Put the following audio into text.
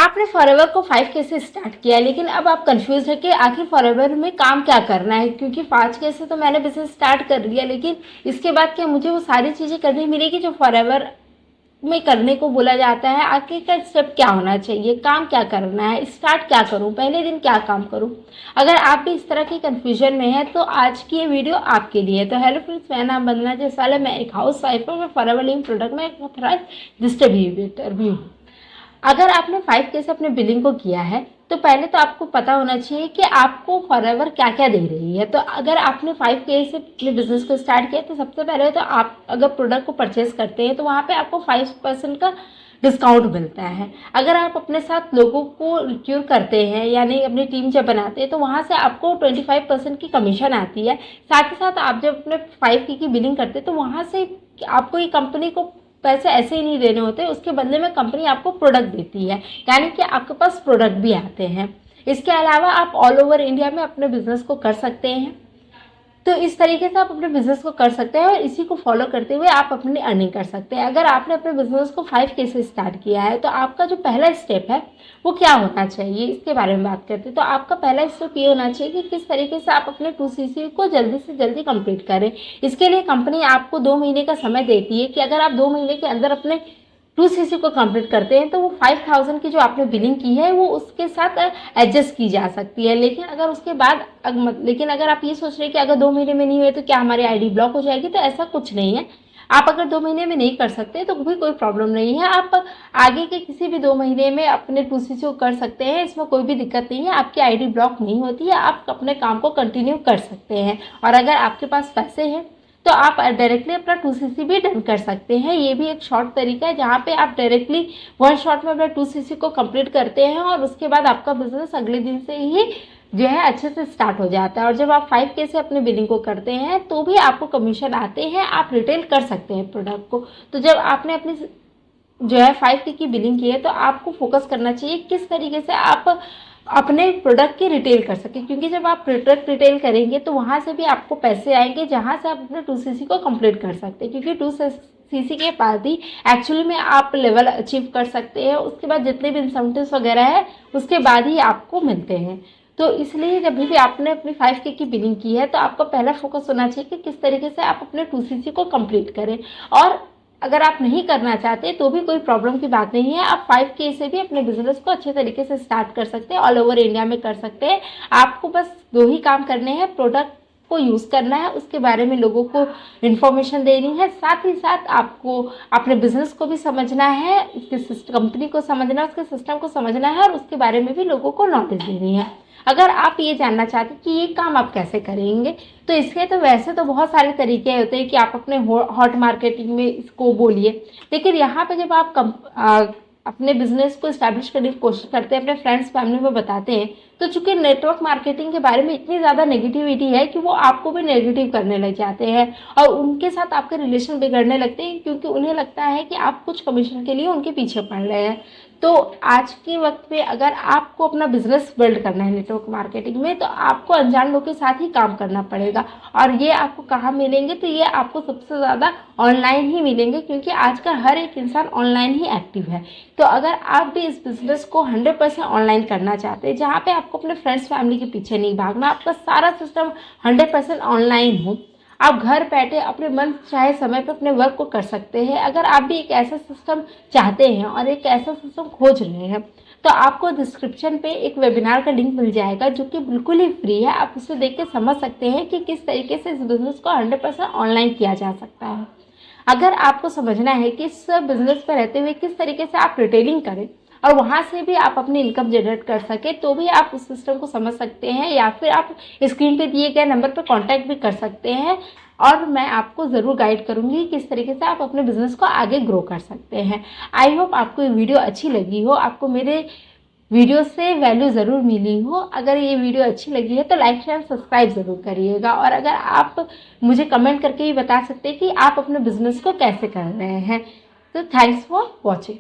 आपने फॉरएवर को 5K से स्टार्ट किया, लेकिन अब आप कंफ्यूज है कि आखिर फॉरएवर में काम क्या करना है, क्योंकि 5K से तो मैंने बिजनेस स्टार्ट कर लिया, लेकिन इसके बाद क्या मुझे वो सारी चीज़ें करनी मिलेगी जो फॉरएवर में करने को बोला जाता है। आगे का स्टेप क्या होना चाहिए, काम क्या करना है, स्टार्ट क्या करूं, पहले दिन क्या काम करूं। अगर आप भी इस तरह की कंफ्यूजन में है तो आज की ये वीडियो आपके लिए। तो हेलो फ्रेंड्स, मेरा नाम वंदना जायसवाल है, मैं एक हाउस वाइफ हूँ। मैं फॉरएवर लिविंग प्रोडक्ट में एक ऑथराइज्ड डिस्ट्रीब्यूटर भी हूँ। अगर आपने 5K से अपने बिलिंग को किया है तो पहले तो आपको पता होना चाहिए कि आपको फॉरएवर क्या क्या दे रही है। तो अगर आपने 5K से अपने बिजनेस को स्टार्ट किया तो सबसे पहले तो आप अगर प्रोडक्ट को परचेज करते हैं तो वहाँ पे आपको 5% का डिस्काउंट मिलता है। अगर आप अपने साथ लोगों को रिक्रूट करते हैं, यानी अपनी टीम जब बनाते हैं, तो वहाँ से आपको 25% की कमीशन आती है। साथ ही साथ आप जब अपने 5K की बिलिंग करते हैं तो वहाँ से आपको ये कंपनी को पैसे ऐसे ही नहीं देने होते, उसके बदले में कंपनी आपको प्रोडक्ट देती है, यानी कि आपके पास प्रोडक्ट भी आते हैं। इसके अलावा आप ऑल ओवर इंडिया में अपने बिजनेस को कर सकते हैं। तो इस तरीके से आप अपने बिजनेस को कर सकते हैं और इसी को फॉलो करते हुए आप अपनी अर्निंग कर सकते हैं। अगर आपने अपने बिजनेस को 5K से स्टार्ट किया है तो आपका जो पहला स्टेप है वो क्या होना चाहिए, इसके बारे में बात करते हैं। तो आपका पहला स्टेप ये होना चाहिए कि किस तरीके से आप अपने 2CC को जल्दी से जल्दी कंप्लीट करें। इसके लिए कंपनी आपको 2 महीने का समय देती है कि अगर आप 2 महीने के अंदर अपने 2CC को कंप्लीट करते हैं तो वो 5000 की जो आपने बिलिंग की है वो उसके साथ एडजस्ट की जा सकती है। लेकिन अगर उसके बाद अगर आप ये सोच रहे हैं कि अगर 2 महीने में नहीं हुए तो क्या हमारी आईडी ब्लॉक हो जाएगी, तो ऐसा कुछ नहीं है। आप अगर 2 महीने में नहीं कर सकते तो भी कोई प्रॉब्लम नहीं है, आप आगे के किसी भी 2 महीने में अपने 2CC को कर सकते हैं। इसमें कोई भी दिक्कत नहीं है, आपकी आईडी ब्लॉक नहीं होती है, आप अपने काम को कंटिन्यू कर सकते हैं। और अगर आपके पास पैसे हैं तो आप डायरेक्टली अपना 2CC भी डन कर सकते हैं। ये भी एक शॉर्ट तरीका है जहाँ पे आप डायरेक्टली वन शॉट में अपना 2CC को कंप्लीट करते हैं और उसके बाद आपका बिजनेस अगले दिन से ही जो है अच्छे से स्टार्ट हो जाता है। और जब आप 5K से अपने बिलिंग को करते हैं तो भी आपको कमीशन आते हैं, आप रिटेल कर सकते हैं प्रोडक्ट को। तो जब आपने अपनी जो है 5K की बिलिंग की है तो आपको फोकस करना चाहिए किस तरीके से आप अपने प्रोडक्ट की रिटेल कर सके, क्योंकि जब आप प्रोडक्ट रिटेल करेंगे तो वहाँ से भी आपको पैसे आएंगे जहाँ से आप अपने 2CC को कंप्लीट कर सकते हैं, क्योंकि 2CC के बाद ही एक्चुअली में आप लेवल अचीव कर सकते हैं। उसके बाद जितने भी इंसेंटिव्स वगैरह है उसके बाद ही आपको मिलते हैं। तो इसलिए जब भी आपने अपनी 5K की बिलिंग की है तो आपका पहला फोकस होना चाहिए कि किस तरीके से आप अपने 2CC को कंप्लीट करें। और अगर आप नहीं करना चाहते तो भी कोई प्रॉब्लम की बात नहीं है, आप 5K से भी अपने बिजनेस को अच्छे तरीके से स्टार्ट कर सकते हैं, ऑल ओवर इंडिया में कर सकते हैं। आपको बस 2 ही काम करने हैं, प्रोडक्ट को यूज़ करना है, उसके बारे में लोगों को इन्फॉर्मेशन देनी है, साथ ही साथ आपको अपने बिजनेस को भी समझना है, इसके कंपनी को समझना है, उसके सिस्टम को समझना है और उसके बारे में भी लोगों को नॉलेज देनी है। अगर आप ये जानना चाहते हैं कि ये काम आप कैसे करेंगे तो इसके तो वैसे तो बहुत सारे तरीके होते हैं कि आप अपने हॉट मार्केटिंग में इसको बोलिए, लेकिन यहाँ पे जब आप अपने बिजनेस को इस्टेब्लिश करने की कोशिश करते हैं, अपने फ्रेंड्स फैमिली में बताते हैं, तो चूंकि नेटवर्क मार्केटिंग के बारे में इतनी ज़्यादा नेगेटिविटी है कि वो आपको भी नेगेटिव करने लग जाते हैं और उनके साथ आपके रिलेशन बिगड़ने लगते हैं, क्योंकि उन्हें लगता है कि आप कुछ कमीशन के लिए उनके पीछे पड़ रहे हैं। तो आज के वक्त में अगर आपको अपना बिजनेस बिल्ड करना है नेटवर्क मार्केटिंग में तो आपको अनजान लोगों के साथ ही काम करना पड़ेगा। और ये आपको कहाँ मिलेंगे, तो ये आपको सबसे ज़्यादा ऑनलाइन ही मिलेंगे, क्योंकि आज का हर एक इंसान ऑनलाइन ही एक्टिव है। तो अगर आप भी इस बिज़नेस को 100% ऑनलाइन करना चाहते हैं, जहाँ पे आपको अपने फ्रेंड्स फैमिली के पीछे नहीं भागना, आपका सारा सिस्टम 100% ऑनलाइन हो, आप घर बैठे अपने मन चाहे समय पर अपने वर्क को कर सकते हैं। अगर आप भी एक ऐसा सिस्टम चाहते हैं और एक ऐसा सिस्टम खोज रहे हैं तो आपको डिस्क्रिप्शन पे एक वेबिनार का लिंक मिल जाएगा जो कि बिल्कुल ही फ्री है। आप उसे देख के समझ सकते हैं कि किस तरीके से इस बिज़नेस को 100% ऑनलाइन किया जा सकता है। अगर आपको समझना है कि इस बिज़नेस पर रहते हुए किस तरीके से आप रिटेलिंग करें और वहाँ से भी आप अपनी इनकम जनरेट कर सके, तो भी आप उस सिस्टम को समझ सकते हैं, या फिर आप स्क्रीन पे दिए गए नंबर पर कांटेक्ट भी कर सकते हैं और मैं आपको ज़रूर गाइड करूँगी किस तरीके से आप अपने बिजनेस को आगे ग्रो कर सकते हैं। आई होप आपको ये वीडियो अच्छी लगी हो, आपको मेरे वीडियो से वैल्यू ज़रूर मिली हो। अगर ये वीडियो अच्छी लगी है तो लाइक शेयर सब्सक्राइब ज़रूर करिएगा, और अगर आप मुझे कमेंट करके भी बता सकते हैं कि आप अपने बिजनेस को कैसे कर रहे हैं। तो थैंक्स फॉर वॉचिंग।